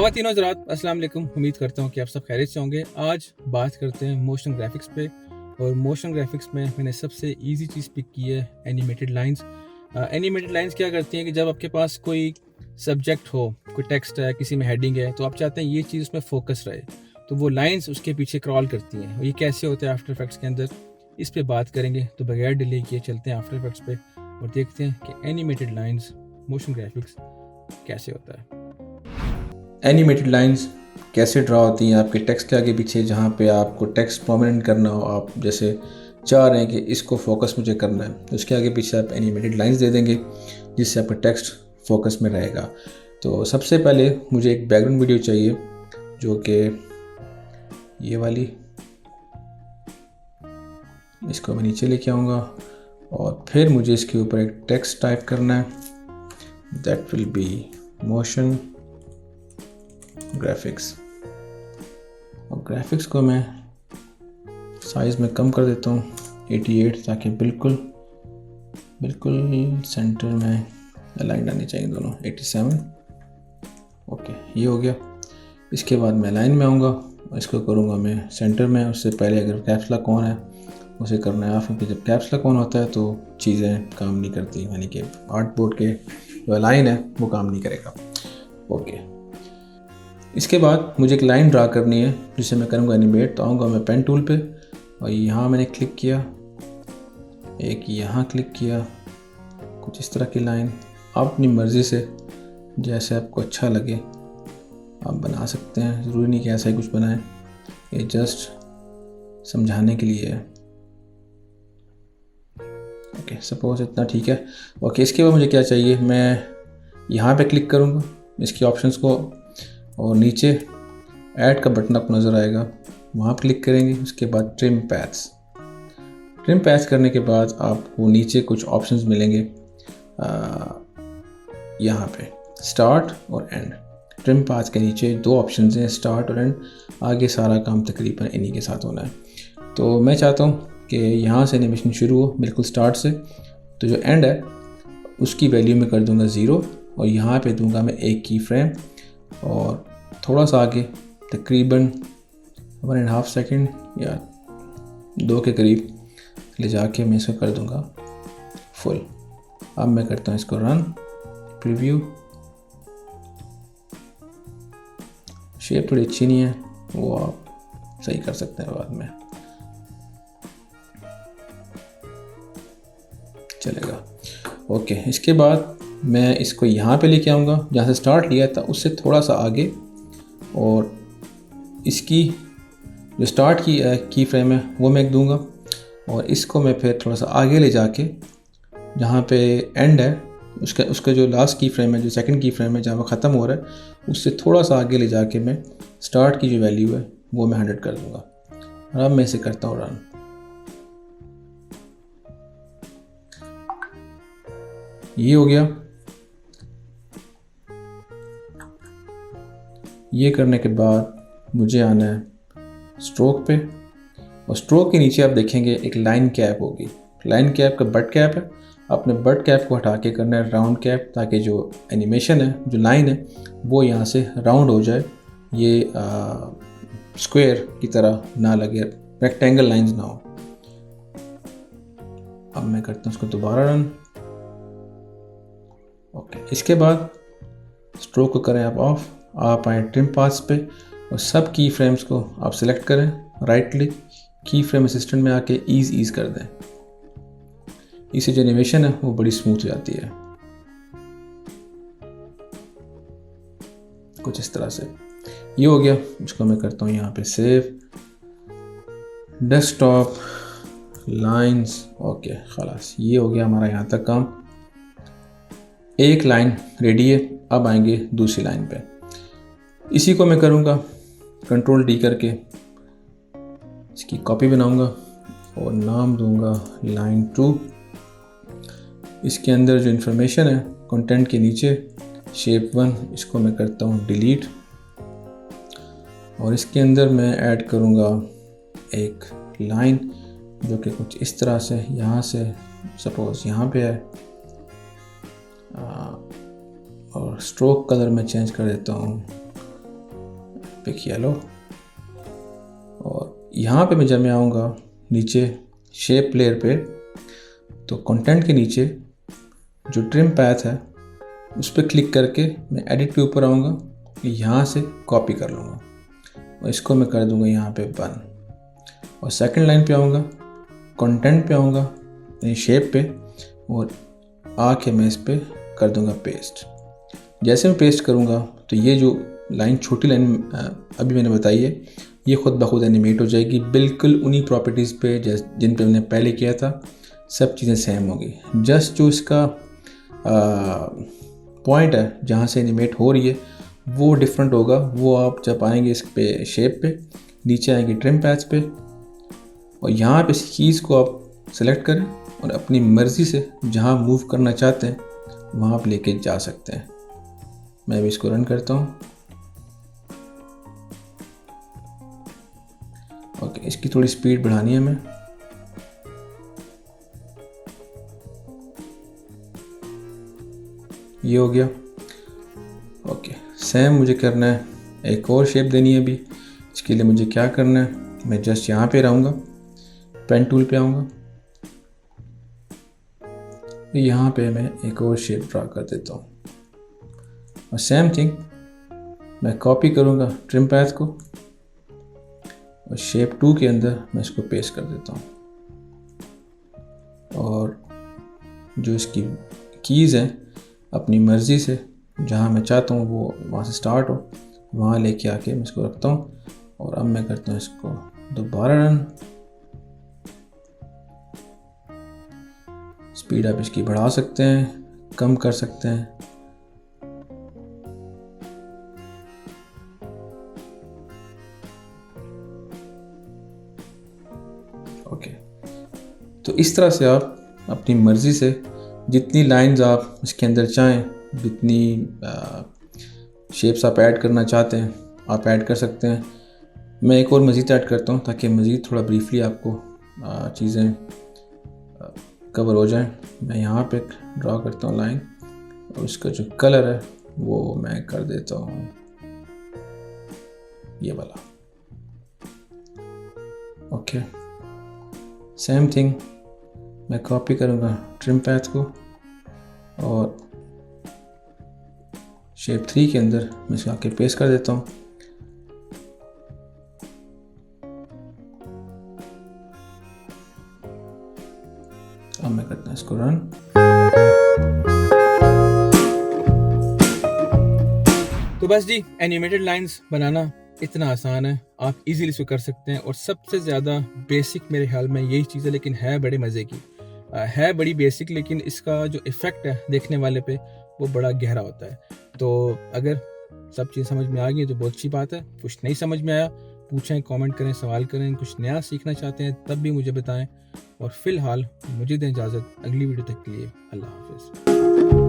ख़वातीन और हज़रात, अस्सलाम वालेकुम। उम्मीद करता हूँ कि आप सब खैरियत से होंगे। आज बात करते हैं मोशन ग्राफिक्स पे। और मोशन ग्राफिक्स में मैंने सबसे इजी चीज़ पिक की है, एनिमेटेड लाइंस। एनिमेटेड लाइंस क्या करती हैं कि जब आपके पास कोई सब्जेक्ट हो, कोई टेक्स्ट है, किसी में हेडिंग है, तो आप चाहते हैं ये चीज़ उसमें फोकस रहे, तो वो लाइंस उसके पीछे क्रॉल करती हैं। और ये कैसे होता है आफ्टर इफेक्ट्स के अंदर, इस पे बात करेंगे। तो बगैर डिले किए चलते हैं आफ्टर इफेक्ट्स पे और देखते हैं कि एनिमेटेड लाइंस मोशन ग्राफिक्स कैसे होता है। एनिमेटेड लाइंस कैसे ड्रा होती हैं आपके टेक्स्ट के आगे पीछे, जहाँ पे आपको टेक्स्ट प्रोमिनेंट करना हो, आप जैसे चाह रहे हैं कि इसको फोकस मुझे करना है, तो उसके आगे पीछे आप एनिमेटेड लाइंस दे देंगे जिससे आपका टेक्स्ट फोकस में रहेगा। तो सबसे पहले मुझे एक बैकग्राउंड वीडियो चाहिए, जो कि ये वाली, इसको मैं नीचे लेके आऊँगा और फिर मुझे इसके ऊपर एक टेक्स्ट टाइप करना है, that will be motion graphics. और ग्राफिक्स को मैं साइज़ में कम कर देता हूँ 88, ताकि बिल्कुल सेंटर में अलाइन आनी चाहिए दोनों। 87, ओके, ये हो गया। इसके बाद मैं लाइन में आऊँगा, इसको करूँगा मैं सेंटर में। उससे पहले अगर कैप्स लॉक ऑन है उसे करना है ऑफ, क्योंकि जब कैप्स लॉक ऑन होता है तो चीज़ें काम नहीं करती, यानी कि आर्ट बोर्ड के जो अलाइन है वो काम नहीं करेगा। ओके, इसके बाद मुझे एक लाइन ड्रा करनी है जिसे मैं करूँगा एनिमेट। तो आऊँगा मैं पेन टूल पे और यहाँ मैंने क्लिक किया, एक यहाँ क्लिक किया, कुछ इस तरह की लाइन। आप अपनी मर्ज़ी से जैसे आपको अच्छा लगे आप बना सकते हैं, ज़रूरी नहीं कि ऐसा ही कुछ बनाएं, ये जस्ट समझाने के लिए है। ओके, सपोज इतना ठीक है। ओके, इसके बाद मुझे क्या चाहिए, मैं यहाँ पे क्लिक करूँगा इसकी ऑप्शंस को, और नीचे ऐड का बटन आपको नज़र आएगा, वहाँ क्लिक करेंगे। उसके बाद ट्रिम पैथ्स करने के बाद आपको नीचे कुछ ऑप्शंस मिलेंगे, यहाँ पे स्टार्ट और एंड। ट्रिम पैथ्स के नीचे दो ऑप्शंस हैं, स्टार्ट और एंड। आगे सारा काम तकरीबन इन्हीं के साथ होना है। तो मैं चाहता हूँ कि यहाँ से एनिमेशन शुरू हो बिल्कुल स्टार्ट से, तो जो एंड है उसकी वैल्यू में कर दूँगा 0, और यहाँ पे दूँगा मैं एक की फ्रेम, और थोड़ा सा आगे तकरीबन 1.5 सेकेंड या 2 के करीब ले जाके मैं इसको कर दूंगा फुल। अब मैं करता हूँ इसको रन, प्रीव्यू। शेप थोड़ी अच्छी नहीं है, वो आप सही कर सकते हैं बाद में, चलेगा। ओके, इसके बाद मैं इसको यहाँ पे लेके आऊँगा जहाँ से स्टार्ट लिया था उससे थोड़ा सा आगे, और इसकी जो स्टार्ट की फ्रेम है वो मैं दूंगा, और इसको मैं फिर थोड़ा सा आगे ले जाके जहाँ पे एंड है उसका जो लास्ट की फ्रेम है, जो सेकंड की फ्रेम है जहाँ वो ख़त्म हो रहा है, उससे थोड़ा सा आगे ले जाके मैं स्टार्ट की जो वैल्यू है वो मैं 100 कर दूंगा। और अब मैं इसे करता हूँ रन। ये हो गया। ये करने के बाद मुझे आना है स्ट्रोक पे, और स्ट्रोक के नीचे आप देखेंगे एक लाइन कैप होगी। लाइन कैप का बट कैप है, अपने बट कैप को हटा के करना है राउंड कैप, ताकि जो एनिमेशन है, जो लाइन है, वो यहाँ से राउंड हो जाए, ये स्क्वायर की तरह ना लगे, रेक्टेंगल लाइंस ना हो। अब मैं करता हूँ उसको दोबारा रन। ओके, इसके बाद स्ट्रोक को करें आप ऑफ, आप आए ट्रिम पाथ्स पे और सब की फ्रेम्स को आप सिलेक्ट करें, राइट क्लिक, की फ्रेम असिस्टेंट में आके ईज कर दें। इससे जो एनिमेशन है वो बड़ी स्मूथ हो जाती है, कुछ इस तरह से। ये हो गया। इसको मैं करता हूँ यहाँ पे सेव, डेस्कटॉप, लाइंस। ओके, खलास, ये हो गया हमारा यहाँ तक काम। एक लाइन रेडी है, अब आएंगे दूसरी लाइन पे। इसी को मैं करूँगा कंट्रोल डी करके, इसकी कॉपी बनाऊँगा और नाम दूँगा लाइन 2। इसके अंदर जो इन्फॉर्मेशन है कंटेंट के नीचे शेप 1, इसको मैं करता हूँ डिलीट, और इसके अंदर मैं ऐड करूँगा एक लाइन जो कि कुछ इस तरह से, यहाँ से सपोज यहाँ पे है, और स्ट्रोक कलर में चेंज कर देता हूँ पिक येलो। और यहाँ पे मैं जब मैं आऊँगा नीचे शेप लेयर पे, तो कंटेंट के नीचे जो ट्रिम पैथ है उस पर क्लिक करके मैं एडिट पे ऊपर आऊँगा, यहाँ से कॉपी कर लूँगा और इसको मैं कर दूँगा यहाँ पे 1। और सेकंड लाइन पे आऊँगा, कंटेंट पे आऊँगा यानी शेप पे, और आके मैं इस पे कर दूँगा पेस्ट। जैसे मैं पेस्ट करूँगा तो ये जो लाइन, छोटी लाइन अभी मैंने बताई है, ये खुद ब खुद एनिमेट हो जाएगी बिल्कुल उन्हीं प्रॉपर्टीज़ पे जिन पे मैंने पहले किया था। सब चीज़ें सेम होगी, जस्ट जो इसका पॉइंट है जहाँ से एनिमेट हो रही है वो डिफरेंट होगा। वो आप जब आएंगे इस पे शेप पे, नीचे आएंगे ट्रिम पैच पे, और यहाँ पे इस कीज़ को आप सेलेक्ट करें और अपनी मर्ज़ी से जहाँ मूव करना चाहते हैं वहाँ आप लेके जा सकते हैं। मैं भी इसको रन करता हूँ। ओके, इसकी थोड़ी स्पीड बढ़ानी है मैं। ये हो गया। ओके, सेम मुझे करना है, एक और शेप देनी है अभी। इसके लिए मुझे क्या करना है, मैं जस्ट यहाँ पे रहूँगा, पेन टूल पे आऊँगा, यहाँ पे मैं एक और शेप ड्रा कर देता हूँ। और सेम थिंग मैं कॉपी करूँगा ट्रिम पैथ को, और शेप 2 के अंदर मैं इसको पेस्ट कर देता हूँ। और जो इसकी कीज़ हैं अपनी मर्ज़ी से जहाँ मैं चाहता हूँ वो वहाँ से स्टार्ट हो, वहाँ लेके आके मैं इसको रखता हूँ। और अब मैं करता हूँ इसको दोबारा रन। स्पीड आप इसकी बढ़ा सकते हैं, कम कर सकते हैं। ओके, तो इस तरह से आप अपनी मर्ज़ी से जितनी लाइंस आप इसके अंदर चाहें, जितनी शेप्स आप ऐड करना चाहते हैं आप ऐड कर सकते हैं। मैं एक और मज़ीद ऐड करता हूँ ताकि मज़ीद थोड़ा ब्रीफली आपको चीज़ें कवर हो जाएं। मैं यहाँ पे ड्रा करता हूँ लाइन, और इसका जो कलर है वो मैं कर देता हूँ ये वाला। ओके, सेम थिंग मैं कॉपी करूँगा ट्रिम पैथ को, और शेप 3 के अंदर मैं इसको आके पेस्ट कर देता हूँ। अब मैं करता हूँ इसको रन। तो बस जी, एनिमेटेड लाइंस बनाना इतना आसान है, आप इजीली इसको कर सकते हैं। और सबसे ज़्यादा बेसिक मेरे ख्याल में यही चीज़ है, लेकिन है बड़े मज़े की। है बड़ी बेसिक, लेकिन इसका जो इफ़ेक्ट है देखने वाले पे वो बड़ा गहरा होता है। तो अगर सब चीज़ समझ में आ गई तो बहुत अच्छी बात है। कुछ नहीं समझ में आया पूछें, कमेंट करें, सवाल करें। कुछ नया सीखना चाहते हैं तब भी मुझे बताएं। और फ़िलहाल मुझे दें इजाज़त, अगली वीडियो तक के लिए अल्लाह हाफ़िज़।